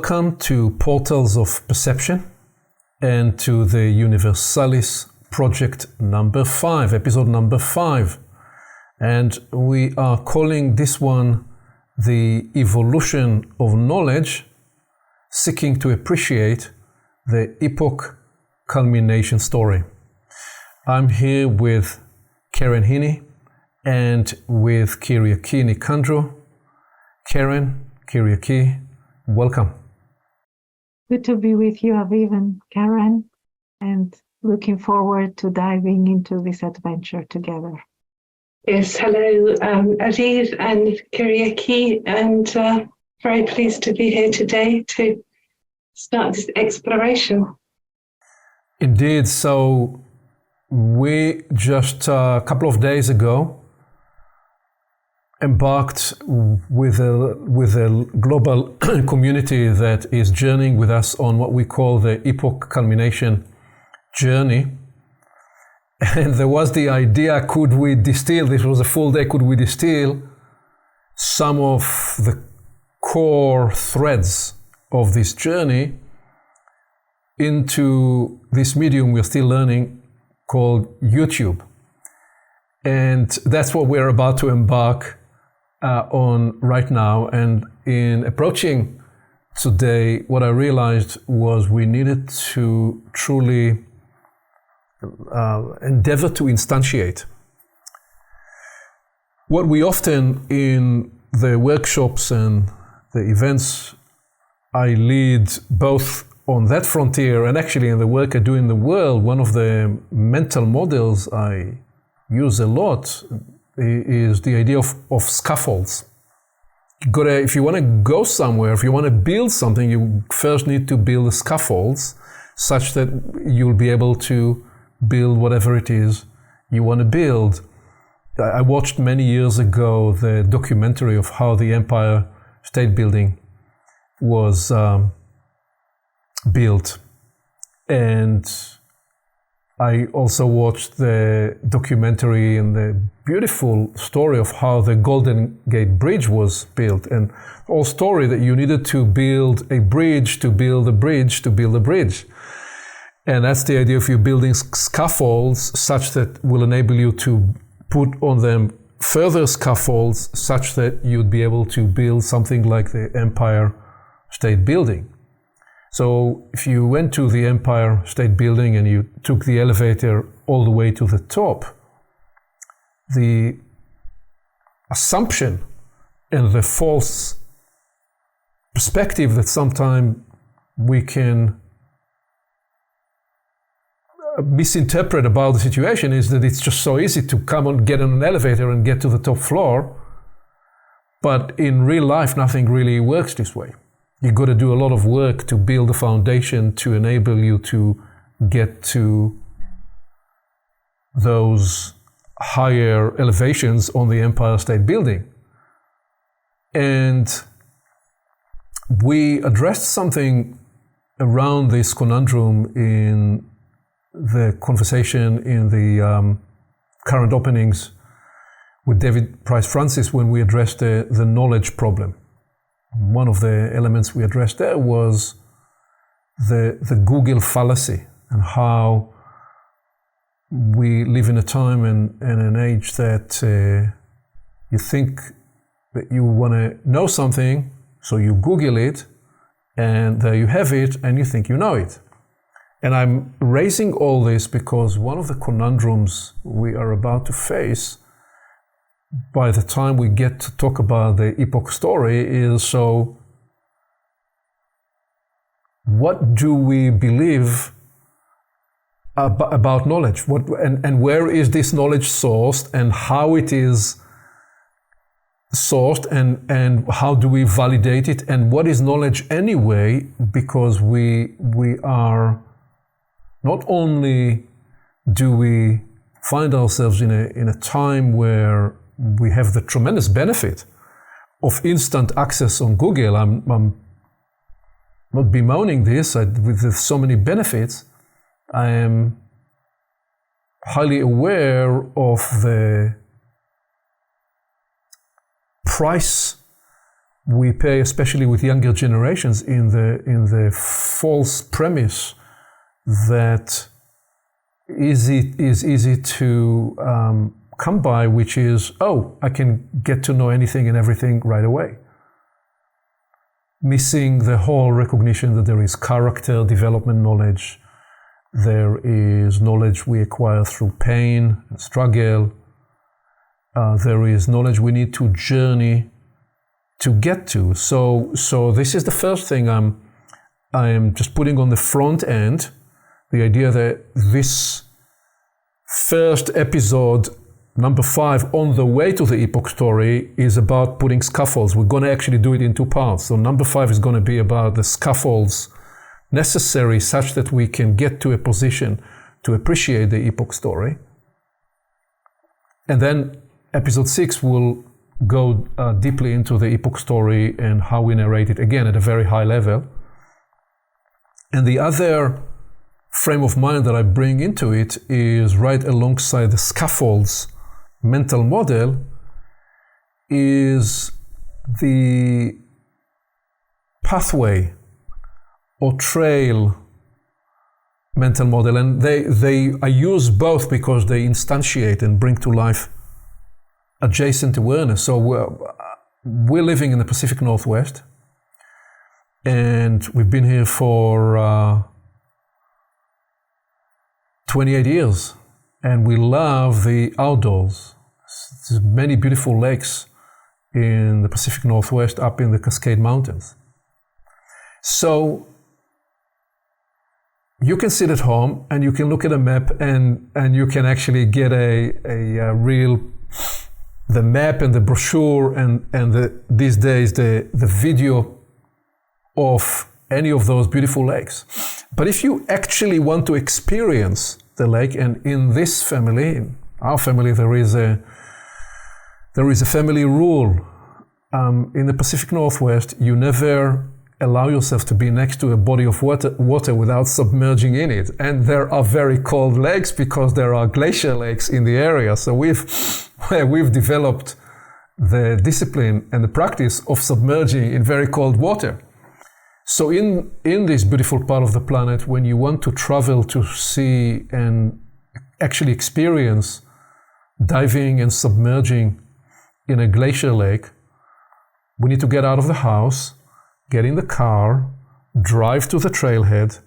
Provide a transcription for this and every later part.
Welcome to Portals of Perception and to the Universalis project number 5, episode number 5. And we are calling this one the evolution of knowledge, seeking to appreciate the epoch culmination story. I'm here with Karen Heaney and with Kyriaki Nicandrou. Karen, Kyriaki, welcome. Good to be with you, Aviv and Karen, and looking forward to diving into this adventure together. Yes, hello, Aviv and Kyriaki, and very pleased to be here today to start this exploration. Indeed. So we just a couple of days ago embarked with a global community that is journeying with us on what we call the epoch culmination journey. And there was the idea, could we distill, this was a full day, could we distill some of the core threads of this journey into this medium we're still learning called YouTube. And that's what we're about to embark on right now. And in approaching today, what I realized was we needed to truly endeavor to instantiate what we often in the workshops and the events I lead both on that frontier and actually in the work I do in the world. One of the mental models I use a lot is the idea of scaffolds. If you want to go somewhere, if you want to build something, you first need to build the scaffolds such that you'll be able to build whatever it is you want to build. I watched many years ago the documentary of how the Empire State Building was built, and I also watched the documentary and the beautiful story of how the Golden Gate Bridge was built, and whole story that you needed to build a bridge to build a bridge to build a bridge. And that's the idea of you building scaffolds such that will enable you to put on them further scaffolds such that you'd be able to build something like the Empire State Building. So if you went to the Empire State Building and you took the elevator all the way to the top, the assumption and the false perspective that sometimes we can misinterpret about the situation is that it's just so easy to come and get on an elevator and get to the top floor. But in real life, nothing really works this way. You've got to do a lot of work to build a foundation to enable you to get to those higher elevations on the Empire State Building. And we addressed something around this conundrum in the conversation in the current openings with David Price Francis when we addressed the knowledge problem. One of the elements we addressed there was the Google fallacy and how we live in a time and an age that you think that you want to know something, so you Google it, and there you have it, and you think you know it. And I'm raising all this because one of the conundrums we are about to face by the time we get to talk about the epoch story is, so what do we believe about knowledge? And where is this knowledge sourced, and how it is sourced, and how do we validate it, and what is knowledge anyway? Because we are not only do we find ourselves in a time where we have the tremendous benefit of instant access on Google. I'm not bemoaning this. With so many benefits, I am highly aware of the price we pay, especially with younger generations, in the false premise that is easy to come by, which is, oh, I can get to know anything and everything right away. Missing the whole recognition that there is character development knowledge, there is knowledge we acquire through pain and struggle, there is knowledge we need to journey to get to. So this is the first thing I am just putting on the front end, the idea that this first episode, number 5, on the way to the epoch story, is about putting scaffolds. We're going to actually do it in 2 parts. So number 5 is going to be about the scaffolds necessary such that we can get to a position to appreciate the epoch story. And then episode 6 will go deeply into the epoch story and how we narrate it, again at a very high level. And the other frame of mind that I bring into it is right alongside the scaffolds mental model is the pathway or trail mental model. And I use both because they instantiate and bring to life adjacent awareness. So we're living in the Pacific Northwest, and we've been here for 28 years, and we love the outdoors. There's many beautiful lakes in the Pacific Northwest, up in the Cascade Mountains. So you can sit at home and you can look at a map and you can actually get the map and the brochure and these days the video of any of those beautiful lakes. But if you actually want to experience the lake, and in this family, in our family, there is a family rule. In the Pacific Northwest, you never allow yourself to be next to a body of water without submerging in it. And there are very cold lakes because there are glacier lakes in the area. So we've developed the discipline and the practice of submerging in very cold water. So in this beautiful part of the planet, when you want to travel to see and actually experience diving and submerging in a glacier lake, we need to get out of the house, get in the car, drive to the trailhead,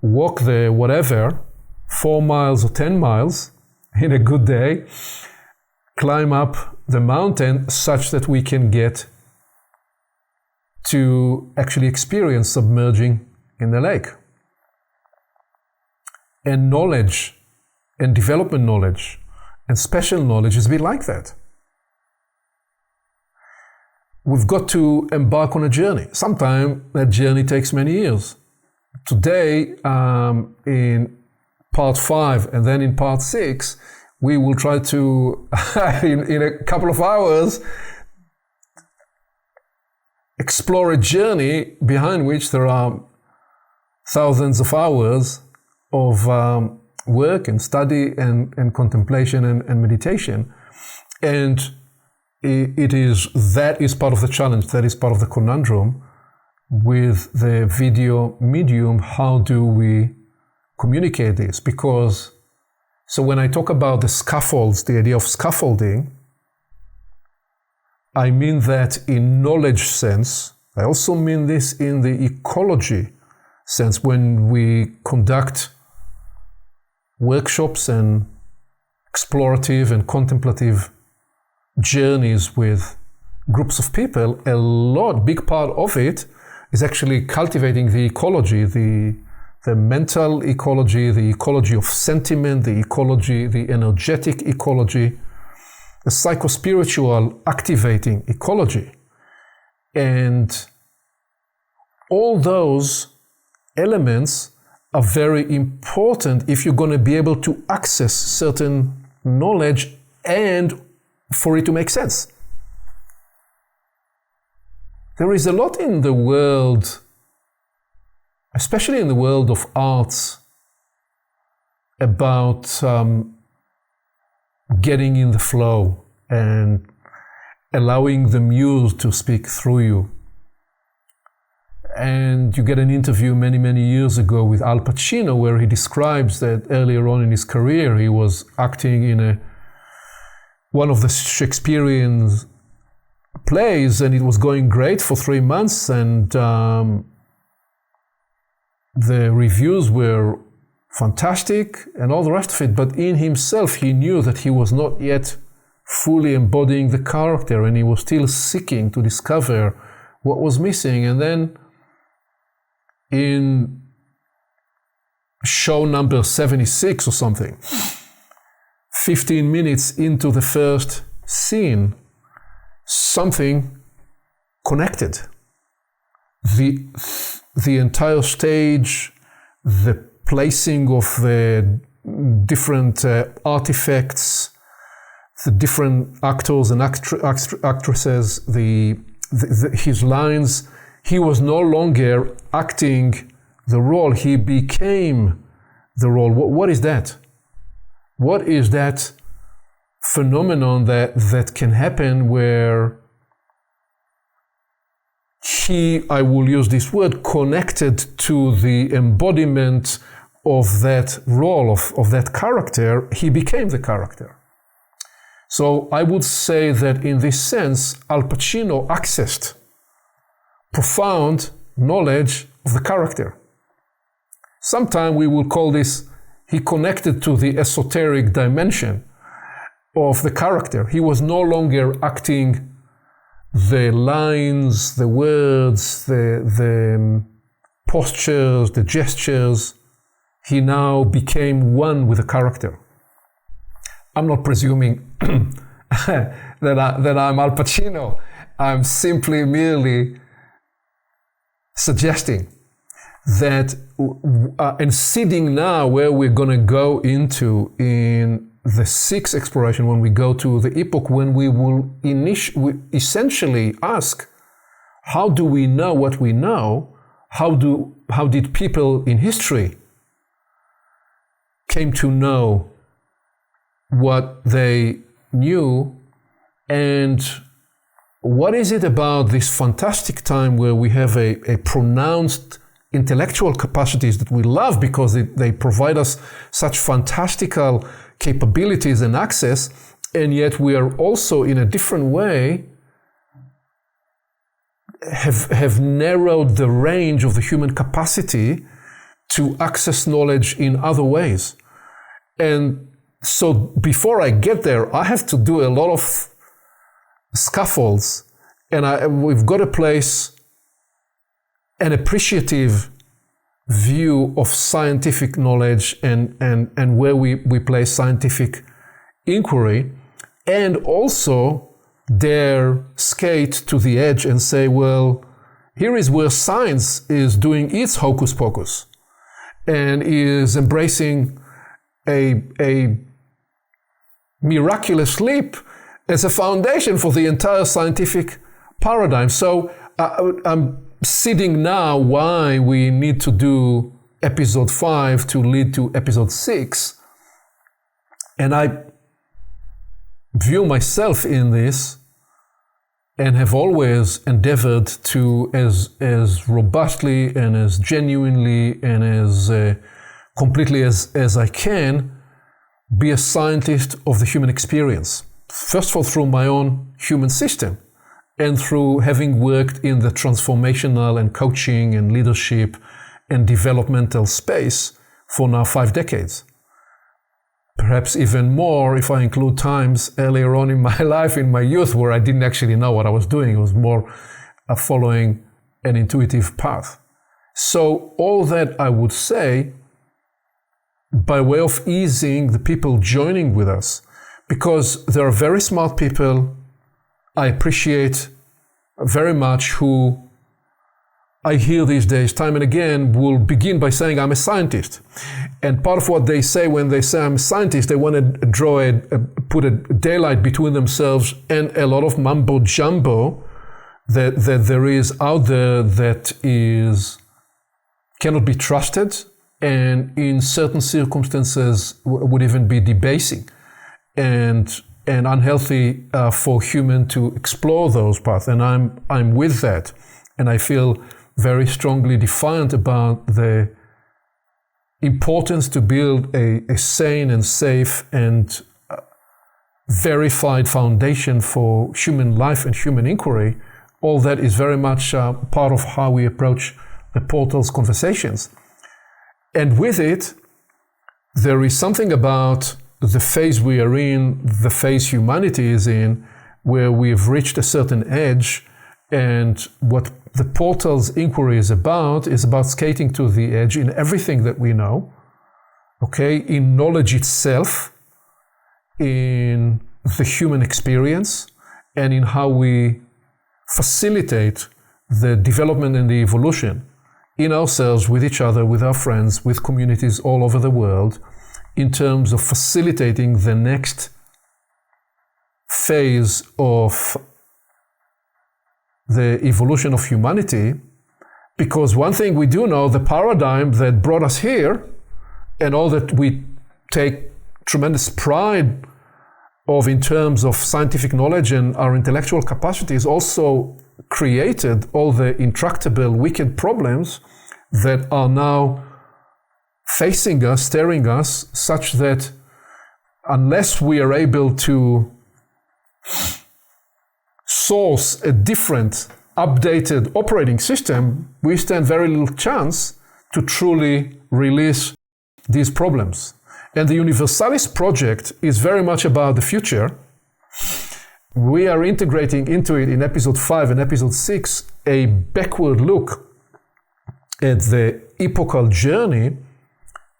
walk there, whatever, 4 miles or 10 miles in a good day, climb up the mountain such that we can get to actually experience submerging in the lake. And knowledge and development knowledge and special knowledge is a bit like that. We've got to embark on a journey. Sometimes that journey takes many years. Today, in part 5 and then in part 6, we will try to, in a couple of hours, explore a journey behind which there are thousands of hours of work and study and contemplation and meditation. And that is part of the challenge, that is part of the conundrum with the video medium. How do we communicate this? Because, so when I talk about the scaffolds, the idea of scaffolding, I mean that in knowledge sense. I also mean this in the ecology sense. When we conduct workshops and explorative and contemplative journeys with groups of people, big part of it is actually cultivating the ecology, the mental ecology, the ecology of sentiment, the ecology, the energetic ecology, the psychospiritual activating ecology. And all those elements are very important if you're going to be able to access certain knowledge and for it to make sense. There is a lot in the world, especially in the world of arts, about getting in the flow and allowing the muse to speak through you. And you get an interview many, many years ago with Al Pacino where he describes that earlier on in his career he was acting in one of the Shakespearean plays, and it was going great for 3 months, and the reviews were fantastic and all the rest of it, but in himself he knew that he was not yet fully embodying the character, and he was still seeking to discover what was missing. And then in show number 76 or something, 15 minutes into the first scene, something connected. The entire stage, the placing of the different artifacts, the different actors and actresses, his lines, he was no longer acting the role, he became the role. What is that? What is that phenomenon that can happen where he, I will use this word, connected to the embodiment of that role, of that character, he became the character. So I would say that in this sense, Al Pacino accessed profound knowledge of the character. Sometimes we will call this, he connected to the esoteric dimension of the character. He was no longer acting the lines, the words, the postures, the gestures. He now became one with the character. I'm not presuming that I'm Al Pacino. I'm simply merely suggesting that, and seeding now where we're going to go into in the sixth exploration, when we go to the epoch when we will essentially ask, how do we know what we know? How did people in history came to know what they knew, and what is it about this fantastic time where we have a pronounced intellectual capacities that we love because they provide us such fantastical capabilities and access, and yet we are also in a different way have narrowed the range of the human capacity to access knowledge in other ways. And so before I get there, I have to do a lot of scaffolds, and we've got to place an appreciative view of scientific knowledge and where we place scientific inquiry, and also dare skate to the edge and say, well, here is where science is doing its hocus pocus and is embracing a miraculous leap as a foundation for the entire scientific paradigm. So I'm seeding now why we need to do episode 5 to lead to episode 6. And I view myself in this and have always endeavored to, as robustly and as genuinely and as completely as I can, be a scientist of the human experience. First of all, through my own human system, and through having worked in the transformational and coaching and leadership and developmental space for now 5 decades. Perhaps even more if I include times earlier on in my life, in my youth, where I didn't actually know what I was doing. It was more following an intuitive path. So all that I would say, by way of easing the people joining with us, because there are very smart people I appreciate very much who I hear these days time and again will begin by saying I'm a scientist. And part of what they say when they say I'm a scientist, they want to put a daylight between themselves and a lot of mumbo jumbo that there is out there that cannot be trusted, and in certain circumstances would even be debasing and unhealthy for human to explore those paths. And I'm with that, and I feel very strongly defiant about the importance to build a sane and safe and verified foundation for human life and human inquiry. All that is very much part of how we approach the portal's conversations. And with it, there is something about the phase we are in, the phase humanity is in, where we've reached a certain edge, and what the portal's inquiry is about skating to the edge in everything that we know, okay, in knowledge itself, in the human experience, and in how we facilitate the development and the evolution in ourselves, with each other, with our friends, with communities all over the world, in terms of facilitating the next phase of the evolution of humanity. Because one thing we do know, the paradigm that brought us here, and all that we take tremendous pride of in terms of scientific knowledge and our intellectual capacities, also created all the intractable, wicked problems that are now facing us, staring us, such that unless we are able to source a different, updated operating system, we stand very little chance to truly release these problems. And the Universalis project is very much about the future. We are integrating into it in episode 5 and episode 6 a backward look at the epochal journey,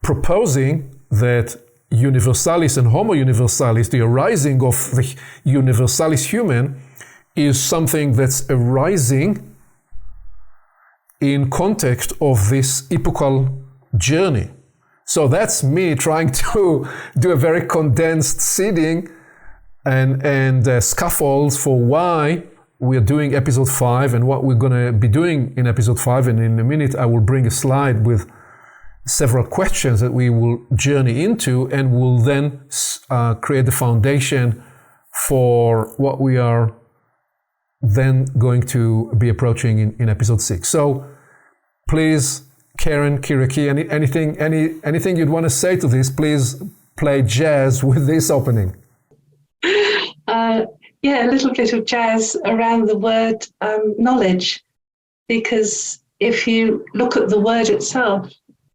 proposing that Universalis and Homo Universalis, the arising of the Universalis human, is something that's arising in context of this epochal journey. So that's me trying to do a very condensed seeding and scaffolds for why we're doing episode 5 and what we're going to be doing in episode 5. And in a minute, I will bring a slide with several questions that we will journey into, and will then create the foundation for what we are then going to be approaching in episode 6. So please, Karen, Kiriki, anything you'd want to say to this, please play jazz with this opening. Yeah, a little bit of jazz around the word knowledge, because if you look at the word itself,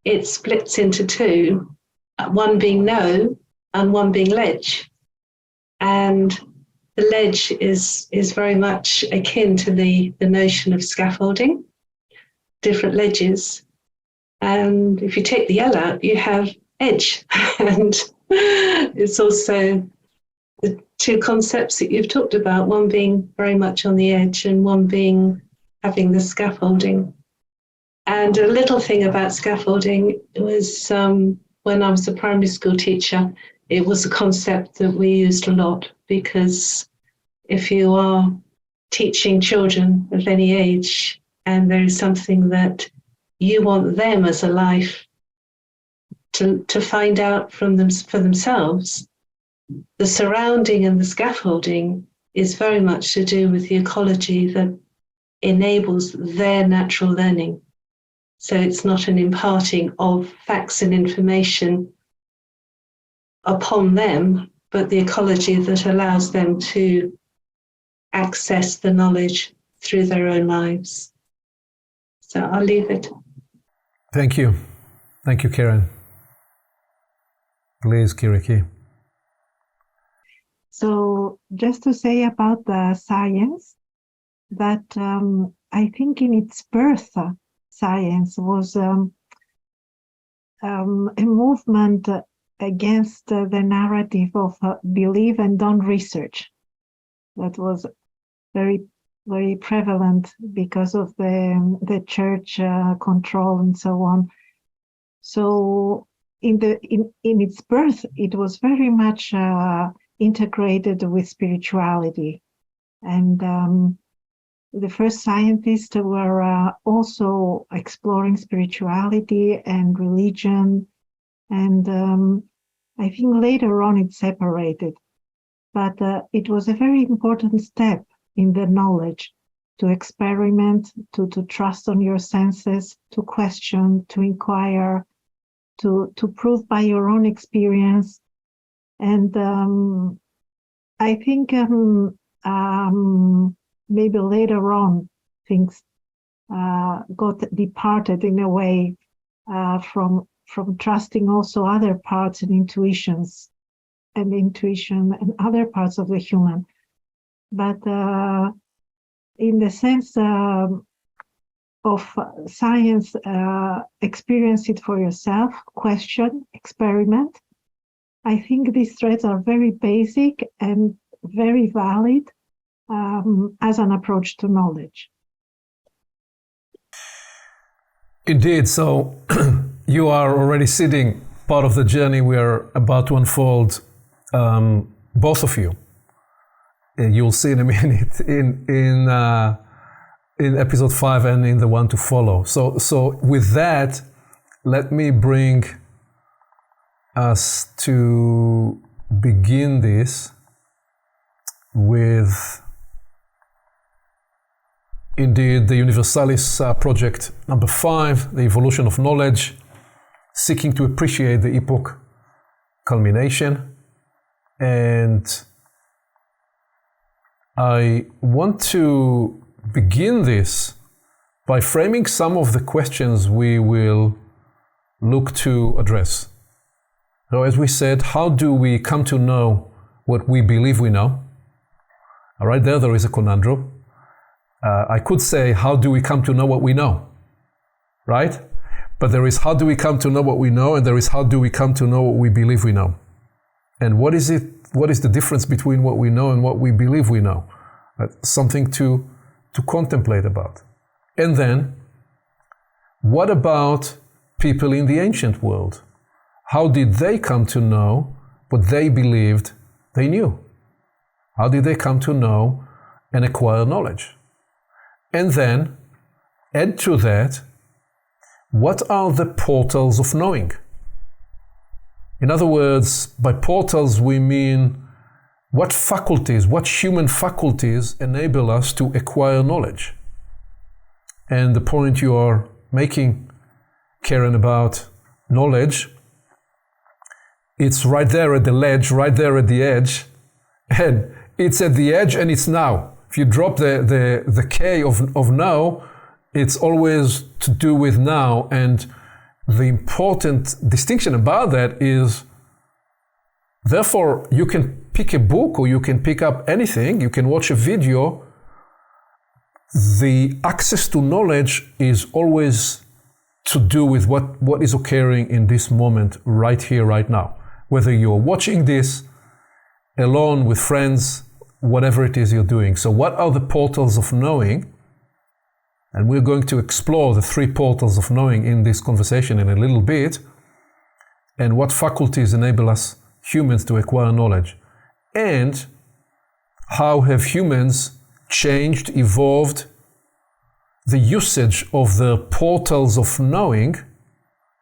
it splits into two, one being know and one being ledge. And the ledge is very much akin to the notion of scaffolding, different ledges. And if you take the L out, you have edge. And it's also the two concepts that you've talked about, one being very much on the edge and one being having the scaffolding. And a little thing about scaffolding was when I was a primary school teacher, it was a concept that we used a lot, because if you are teaching children of any age and there is something that you want them as a life to find out from them for themselves, the surrounding and the scaffolding is very much to do with the ecology that enables their natural learning. So it's not an imparting of facts and information upon them, but the ecology that allows them to access the knowledge through their own lives. So I'll leave it. Thank you. Thank you, Karen. Please, Kiriki. So just to say about the science, that I think in its birth, science was a movement against the narrative of believe and don't research. That was very, very prevalent because of the church control and so on. So in its birth, it was very much integrated with spirituality, and the first scientists were also exploring spirituality and religion, and I think later on it separated, but it was a very important step in the knowledge, to experiment, to trust on your senses, to question, to inquire, to prove by your own experience. And I think maybe later on things got departed in a way from trusting also other parts and intuition and other parts of the human. But in the sense of science, experience it for yourself, question, experiment. I think these threads are very basic and very valid as an approach to knowledge. Indeed. So you are already sitting part of the journey we are about to unfold, both of you. You'll see in a minute in episode 5 and in the one to follow. So with that, let me bring us to begin this with indeed the Universalis project number 5, the evolution of knowledge, seeking to appreciate the epoch culmination. And I want to begin this by framing some of the questions we will look to address. So as we said, how do we come to know what we believe we know? All right, there is a conundrum. I could say, how do we come to know what we know? Right? But there is how do we come to know what we know, and there is how do we come to know what we believe we know. And what is the difference between what we know and what we believe we know? Something to contemplate about. And then, what about people in the ancient world? How did they come to know what they believed they knew? How did they come to know and acquire knowledge? And then, add to that, what are the portals of knowing? In other words, by portals we mean what faculties, what human faculties enable us to acquire knowledge? And the point you are making, Karen, about knowledge, it's right there at the ledge, right there at the edge, and it's at the edge and it's now. If you drop the K of now, it's always to do with now. And the important distinction about that is, therefore, you can pick a book or you can pick up anything, you can watch a video. The access to knowledge is always to do with what is occurring in this moment, right here, right now. Whether you're watching this alone with friends, whatever it is you're doing. So what are the portals of knowing? And we're going to explore the 3 portals of knowing in this conversation in a little bit, and what faculties enable us humans to acquire knowledge. And how have humans changed, evolved the usage of the portals of knowing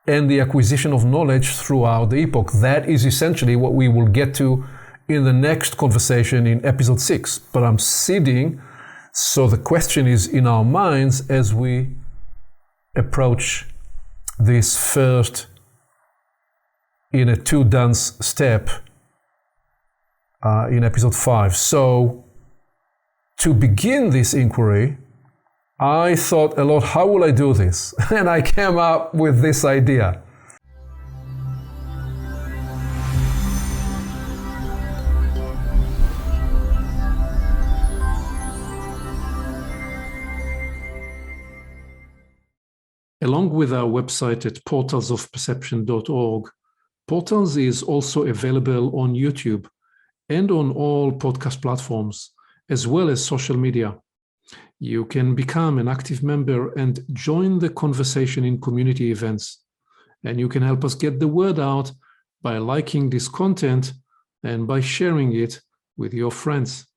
and the acquisition of knowledge throughout the epoch. That is essentially what we will get to in the next conversation in episode 6. But I'm seeding, so the question is in our minds as we approach this first in a 2-dance step in episode 5. So to begin this inquiry, I thought a lot, how will I do this? And I came up with this idea. Along with our website at portalsofperception.org, Portals is also available on YouTube and on all podcast platforms, as well as social media. You can become an active member and join the conversation in community events. And you can help us get the word out by liking this content and by sharing it with your friends.